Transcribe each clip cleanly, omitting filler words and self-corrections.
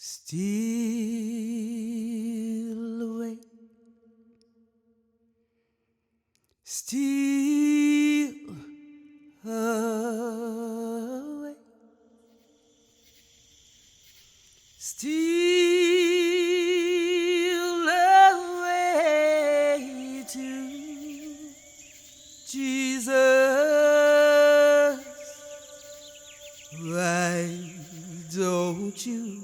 Steal away, steal away, steal away to Jesus. Why don't you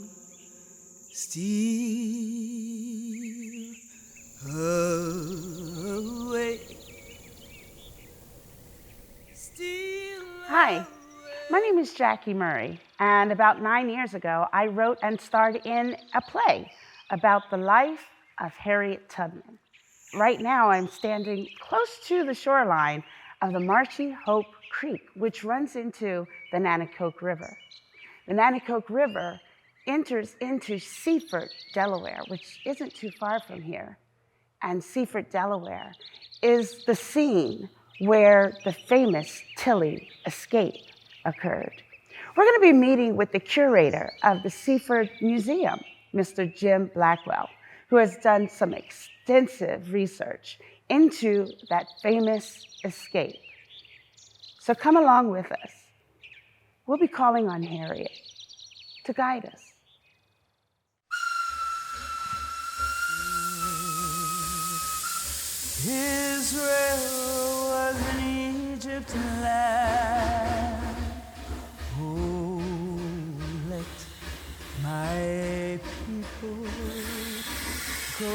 steal away? Steal Hi, my name is Jackie Murray, and about 9 years ago, I wrote and starred in a play about the life of Harriet Tubman. Right now, I'm standing close to the shoreline of the Marshy Hope Creek, which runs into the Nanticoke River. The Nanticoke River enters into Seaford, Delaware, which isn't too far from here. And Seaford, Delaware is the scene where the famous Tilly escape occurred. We're going to be meeting with the curator of the Seaford Museum, Mr. Jim Blackwell, who has done some extensive research into that famous escape. So come along with us. We'll be calling on Harriet to guide us. Israel was an Egyptian land. Oh, let my people go.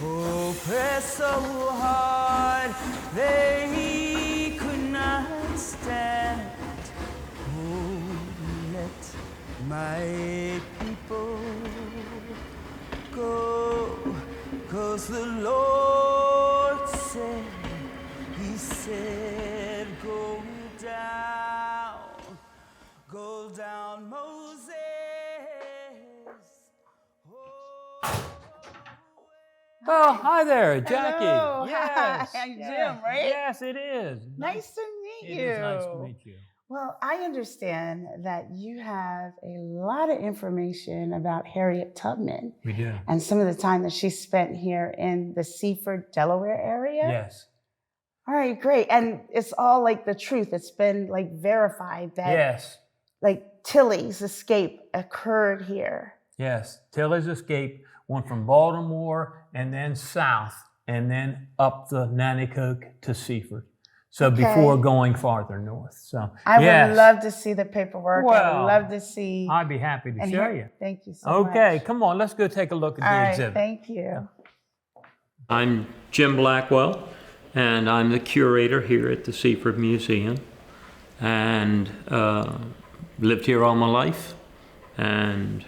Oppressed so hard they could not stand. Oh, let my people go. 'Cause the Lord said, He said, go down, Moses. Oh, hi there, Jackie. Hello. Yes. Hi, I'm yes. Jim, right? Yes, it is. Nice to meet It you. is nice to meet you. Well, I understand that you have a lot of information about Harriet Tubman We do. and some of the time that she spent here in the Seaford, Delaware area. Yes. All right, great. And it's all like the truth. It's been like verified that Yes. like Tilly's escape occurred here. Yes. Tilly's escape went from Baltimore and then south and then up the Nanticoke to Seaford. So Okay. before going farther north. So I yes. would love to see the paperwork. I Well, would love to see. I'd be happy to show you. Thank you so much. Okay, come on, let's go take a look at All the right, exhibit. thank you. I'm Jim Blackwell, and I'm the curator here at the Seaford Museum, and lived here all my life and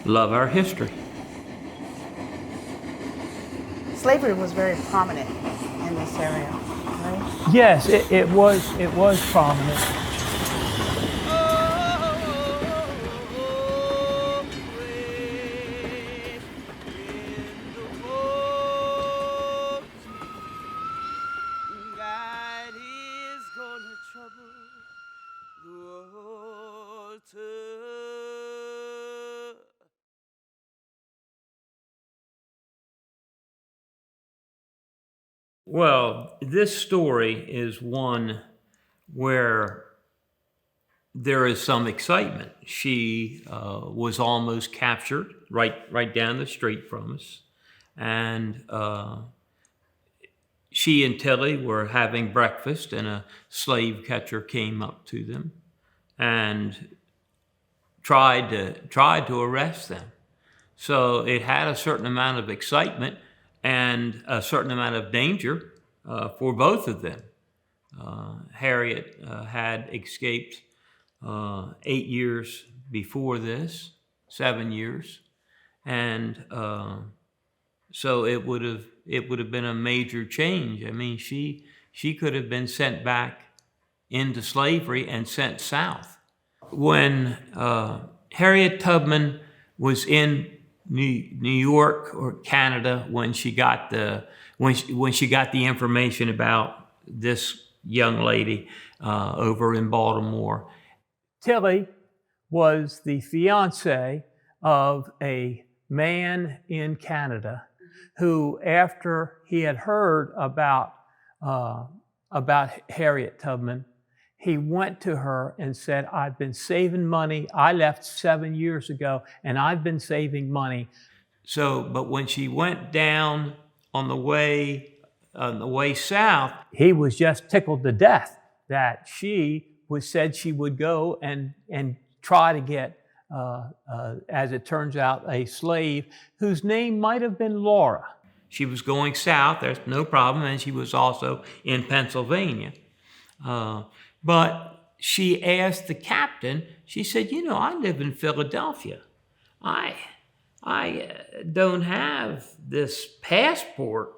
love our history. Slavery was very prominent in this area, right? Yes, it was prominent. God is gonna trouble the water. Well, this story is one where there is some excitement. She was almost captured right down the street from us, and she and Tilly were having breakfast, and a slave catcher came up to them and tried to arrest them. So it had a certain amount of excitement and a certain amount of danger for both of them. Harriet had escaped 8 years before this, 7 years, and so it would have been a major change. I mean, she could have been sent back into slavery and sent south. When Harriet Tubman was in New York or Canada when she got the information about this young lady over in Baltimore, Tilly was the fiance of a man in Canada who, after he had heard about Harriet Tubman, he went to her and said, I've been saving money. I left 7 years ago, and I've been saving money. So, but when she went down on the way south, he was just tickled to death that she said she would go and try to get, as it turns out, a slave whose name might have been Laura. She was going south, there's no problem, and she was also in Pennsylvania. But she asked the captain, she said, you know, I live in Philadelphia. I don't have this passport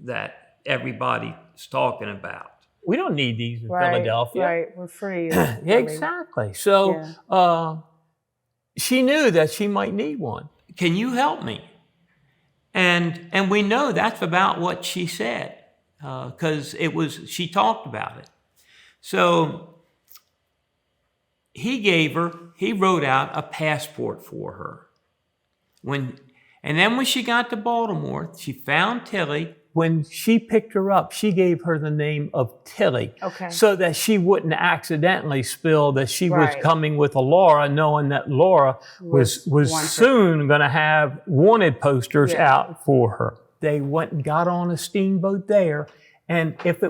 that everybody's talking about. We don't need these in Philadelphia. Right, we're free. Exactly. So she knew that she might need one. Can you help me? And we know that's about what she said, because she talked about it. So he wrote out a passport for her. And then when she got to Baltimore, she found Tilly. When she picked her up, she gave her the name of Tilly, so that she wouldn't accidentally spill that she was coming with a Laura, knowing that Laura was soon going to have wanted posters out for her. They went and got on a steamboat there, and if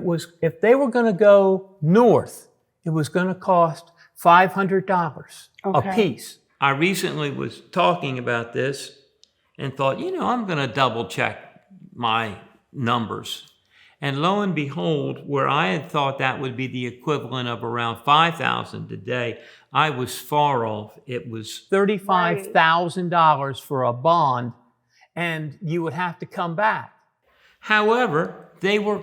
they were going to go north, it was going to cost $500 a piece. I recently was talking about this and thought, you know, I'm going to double check my numbers. And lo and behold, where I had thought that would be the equivalent of around $5,000 today, I was far off. It was $35,000 for a bond, and you would have to come back. However, they were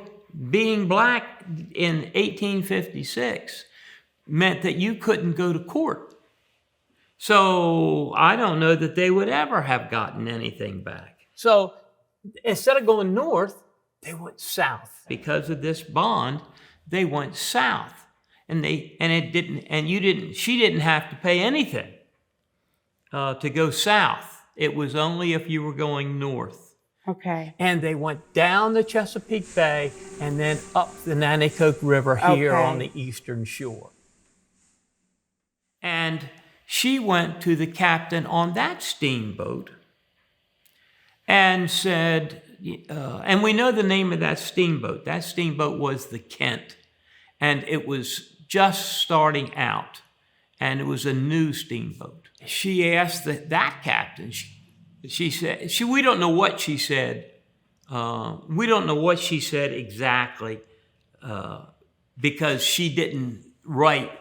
being black in 1856 meant that you couldn't go to court. So I don't know that they would ever have gotten anything back. So instead of going north, they went south. Because of this bond, they went south. She didn't have to pay anything to go south. It was only if you were going north. Okay. And they went down the Chesapeake Bay and then up the Nanticoke River here on the eastern shore. And she went to the captain on that steamboat and said, and we know the name of that steamboat. That steamboat was the Kent, and it was just starting out, and it was a new steamboat. She asked that captain, she said, we don't know what she said. We don't know what she said exactly because she didn't write.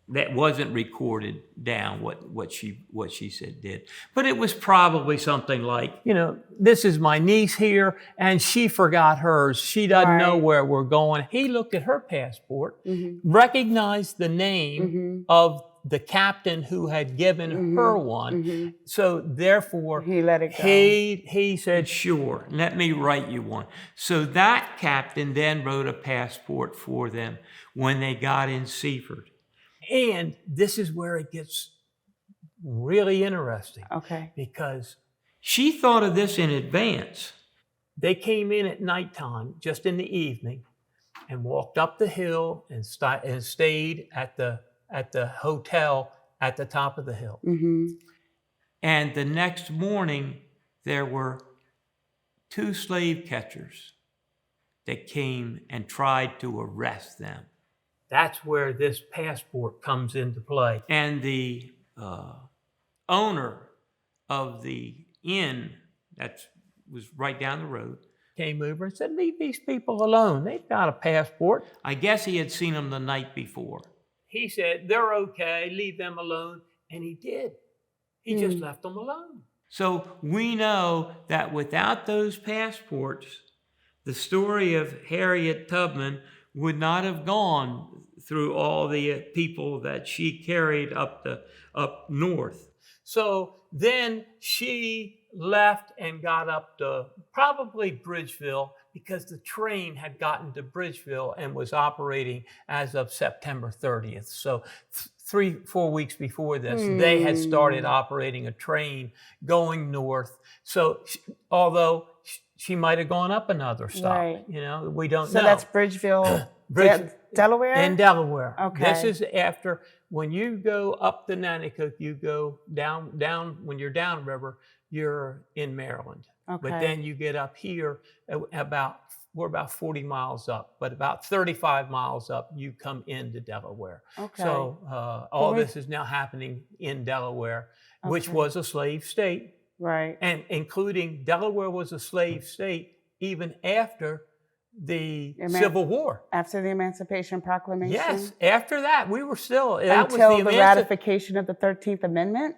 That wasn't recorded down what she said did. But it was probably something like, you know, this is my niece here, and she forgot hers. She doesn't know where we're going. He looked at her passport, recognized the name of the captain who had given her one. So therefore, he let it go. He said, sure, let me write you one. So that captain then wrote a passport for them when they got in Seaford. And this is where it gets really interesting. Because she thought of this in advance. They came in at nighttime, just in the evening, and walked up the hill and stayed at the hotel at the top of the hill. And the next morning, there were 2 slave catchers that came and tried to arrest them. That's where this passport comes into play. And the owner of the inn that was right down the road came over and said, leave these people alone. They've got a passport. I guess he had seen them the night before. He said, they're okay, leave them alone. And he did. He just left them alone. So we know that without those passports, the story of Harriet Tubman would not have gone through all the people that she carried up north. So then she left and got up to probably Bridgeville, because the train had gotten to Bridgeville and was operating as of September 30th. So 3-4 weeks before this, they had started operating a train going north. So although she might have gone up another stop, Right. we don't know. So that's Bridgeville, Delaware? In Delaware. Okay. This is after, when you go up the Nanticoke, you go down, when you're downriver, you're in Maryland. Okay. But then you get up here, we're about 40 miles up, but about 35 miles up, you come into Delaware. Okay. So all this is now happening in Delaware, which was a slave state. Right. And including Delaware was a slave state even after the Civil War. After the Emancipation Proclamation? Yes. After that, we were still... Until the ratification of the 13th Amendment?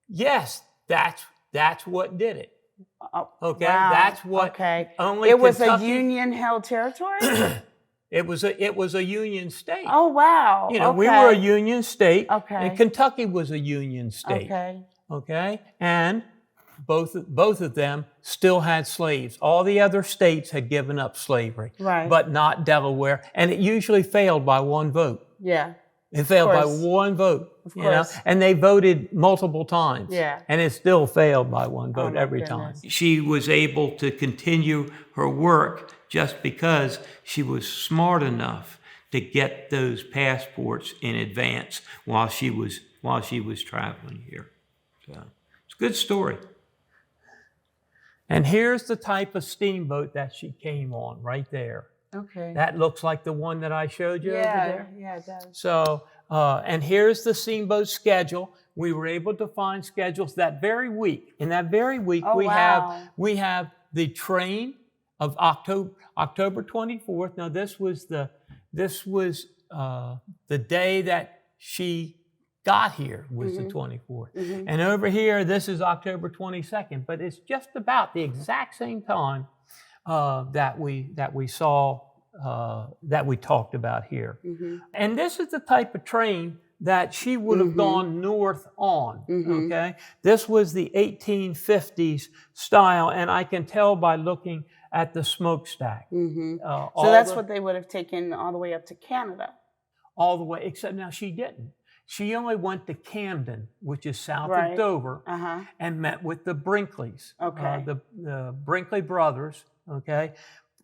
Yes. That's what did it. Okay, wow. That's what. Okay. Only it was Kentucky, a Union-held territory. It was a Union state. Oh wow! We were a Union state. Okay. And Kentucky was a Union state. Okay. Okay. And both of them still had slaves. All the other states had given up slavery. Right. But not Delaware, and it usually failed by one vote. Yeah. It failed by one vote, of course. And they voted multiple times. Yeah. And it still failed by one vote every time. She was able to continue her work just because she was smart enough to get those passports in advance while she was traveling here. So it's a good story. And here's the type of steamboat that she came on right there. Okay. That looks like the one that I showed you over there. Yeah, it does. So, and here's the steamboat schedule. We were able to find schedules that very week. In that very week, we have the train of October 24th. Now, this was the day that she got here was the 24th. And over here, this is October 22nd. But it's just about the exact same time that we saw, that we talked about here. And this is the type of train that she would have gone north on, okay? This was the 1850s style, and I can tell by looking at the smokestack. So that's what they would have taken all the way up to Canada. All the way, except now she didn't. She only went to Camden, which is south of Dover, and met with the Brinkleys. Okay. The Brinkley brothers, okay,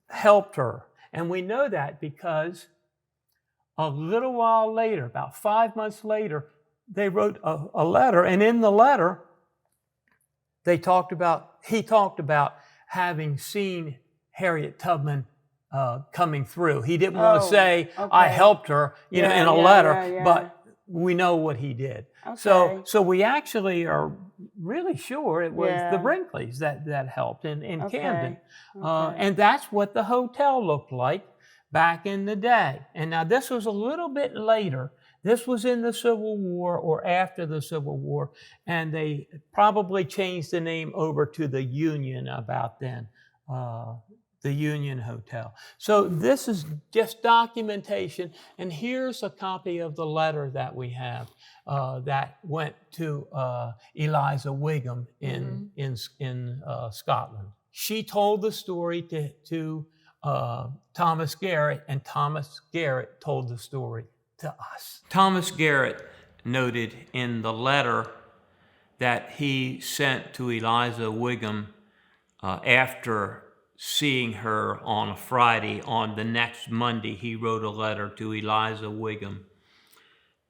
helped her. And we know that because a little while later, about 5 months later, they wrote a letter. And in the letter, he talked about having seen Harriet Tubman coming through. He didn't want to say, I helped her, in a letter, but we know what he did. Okay. So we actually are really sure it was the Brinkleys that helped in Camden. And that's what the hotel looked like back in the day. And now this was a little bit later. This was in the Civil War or after the Civil War, and they probably changed the name over to the Union about then. The Union Hotel. So this is just documentation, and here's a copy of the letter that we have that went to Eliza Wigham in Scotland. She told the story to Thomas Garrett, and Thomas Garrett told the story to us. Thomas Garrett noted in the letter that he sent to Eliza Wigham after seeing her on a Friday, on the next Monday, he wrote a letter to Eliza Wigham.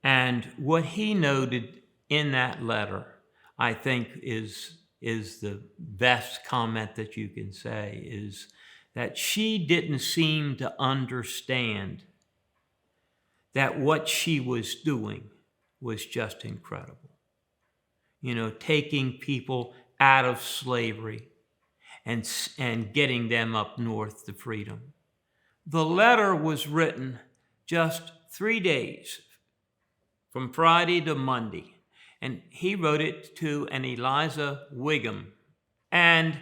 And what he noted in that letter, I think is the best comment that you can say, is that she didn't seem to understand that what she was doing was just incredible. Taking people out of slavery and getting them up north to freedom. The letter was written just 3 days, from Friday to Monday, and he wrote it to an Eliza Wigham. And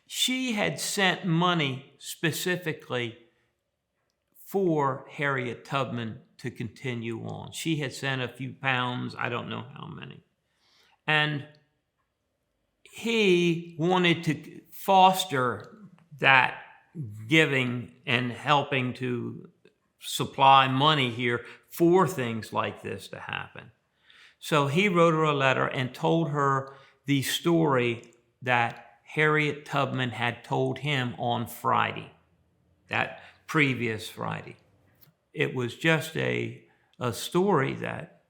she had sent money specifically for Harriet Tubman to continue on. She had sent a few pounds, I don't know how many. And he wanted to foster that giving and helping to supply money here for things like this to happen. So he wrote her a letter and told her the story that Harriet Tubman had told him on Friday, that previous Friday. It was just a story that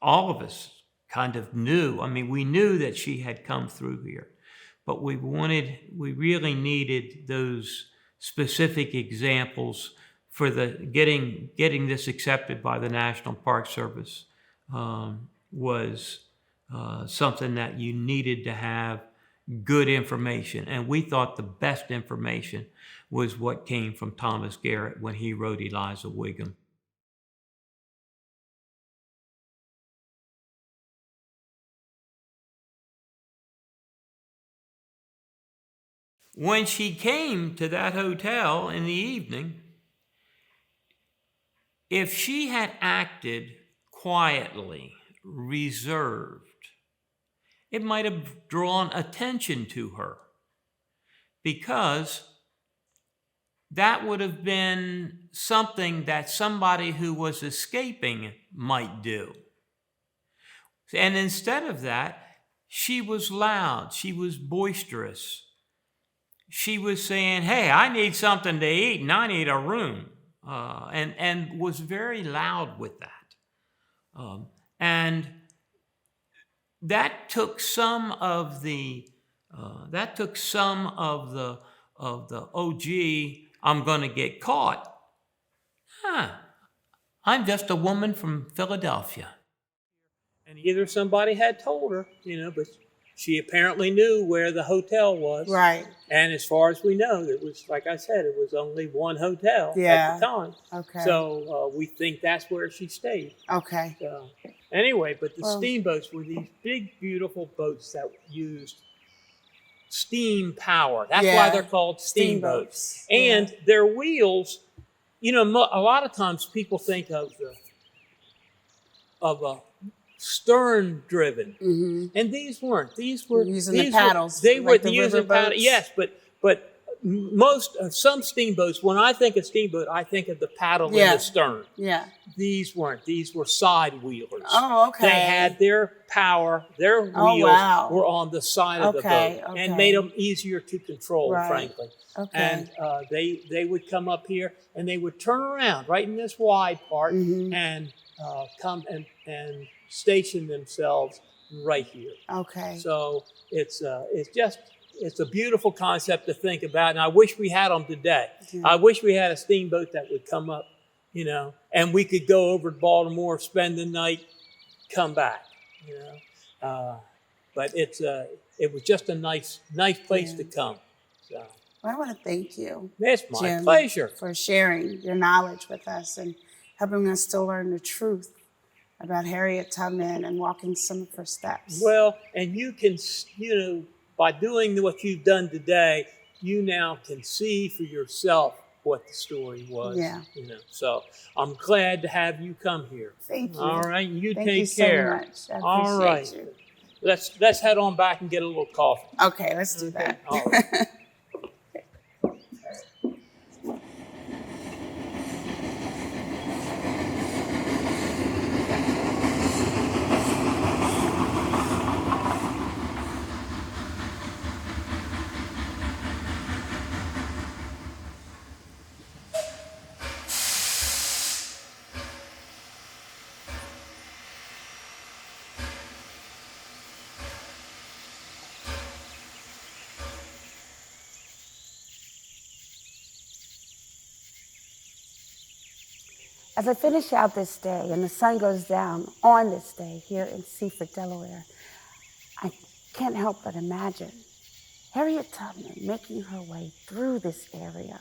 all of us kind of knew. I mean, we knew that she had come through here, but we really needed those specific examples for the getting this accepted by the National Park Service. Was something that you needed to have good information. And we thought the best information was what came from Thomas Garrett when he wrote Eliza Wigham. When she came to that hotel in the evening, if she had acted quietly, reserved, it might have drawn attention to her, because that would have been something that somebody who was escaping might do. And instead of that, she was loud, she was boisterous. She was saying, hey, I need something to eat and I need a room, and was very loud with that. And that took some of the oh gee, I'm going to get caught. I'm just a woman from Philadelphia. And either somebody had told her, but she apparently knew where the hotel was. Right. And as far as we know, it was, like I said, it was only one hotel at the time. Okay. So we think that's where she stayed. Okay. So, anyway, but the steamboats were these big, beautiful boats that used steam power. That's why they're called steamboats. And their wheels, a lot of times people think of a stern driven, and these weren't. These were using the paddles. They were using paddles. Yes, but some steamboats. When I think of steamboat, I think of the paddle in the stern. Yeah. These weren't. These were side wheelers. Oh, okay. They had their power. Their wheels were on the side of the boat, and made them easier to control. Frankly. Okay. And they would come up here, and they would turn around right in this wide part, and come and station themselves right here. Okay. So it's a beautiful concept to think about, and I wish we had them today. Yeah. I wish we had a steamboat that would come up, and we could go over to Baltimore, spend the night, come back. But it was just a nice place to come. So. Well, I want to thank you. It's my Jim, pleasure for sharing your knowledge with us and helping us to learn the truth about Harriet Tubman and walking some of her steps. Well, and you can, by doing what you've done today, you now can see for yourself what the story was. Yeah. So I'm glad to have you come here. Thank you. All right, you Thank take you care. So much. I appreciate you. Let's head on back and get a little coffee. Okay, let's do that. All right. As I finish out this day and the sun goes down on this day here in Seaford, Delaware, I can't help but imagine Harriet Tubman making her way through this area,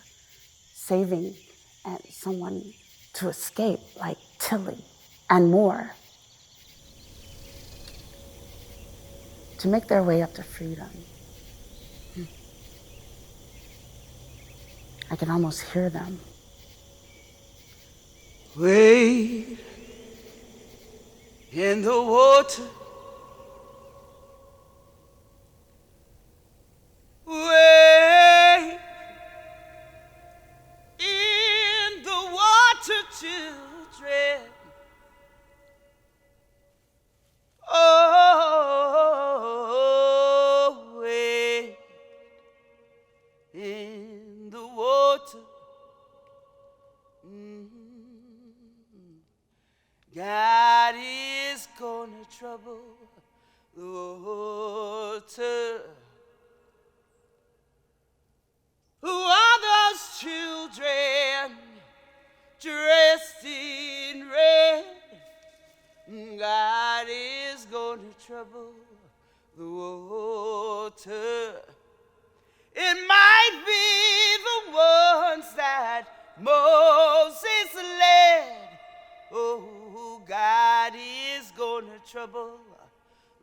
saving someone to escape like Tilly and more, to make their way up to freedom. I can almost hear them. Wade in the water, wade in the water. gonna trouble the water. Who are those children dressed in red? God is gonna trouble the water. It might be the ones that Moses led. Oh, God is gonna trouble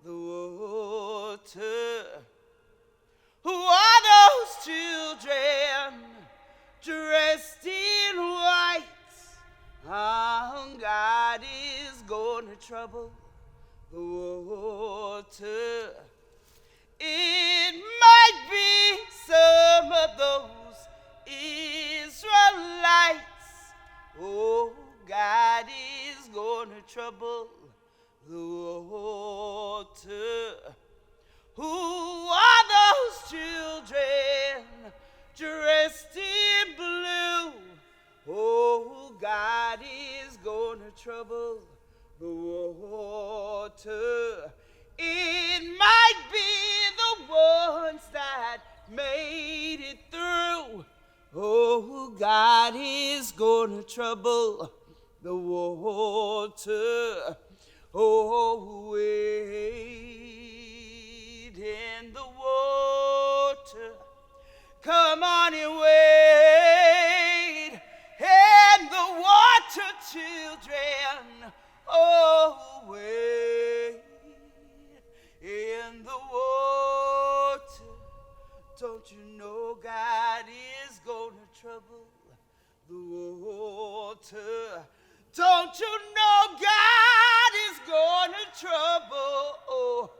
the water. Who are those children dressed in white? God is gonna trouble the water. It might be some of those Israelites. Oh, God is gonna trouble the water. Who are those children dressed in blue? Oh, God is gonna trouble the water. It might be the ones that made it through. Oh, God is gonna trouble the water. Oh, wade in the water. Come on and wade in the water, children. Oh, wade in the water. Don't you know God is gonna trouble the water? Don't you know God is gonna trouble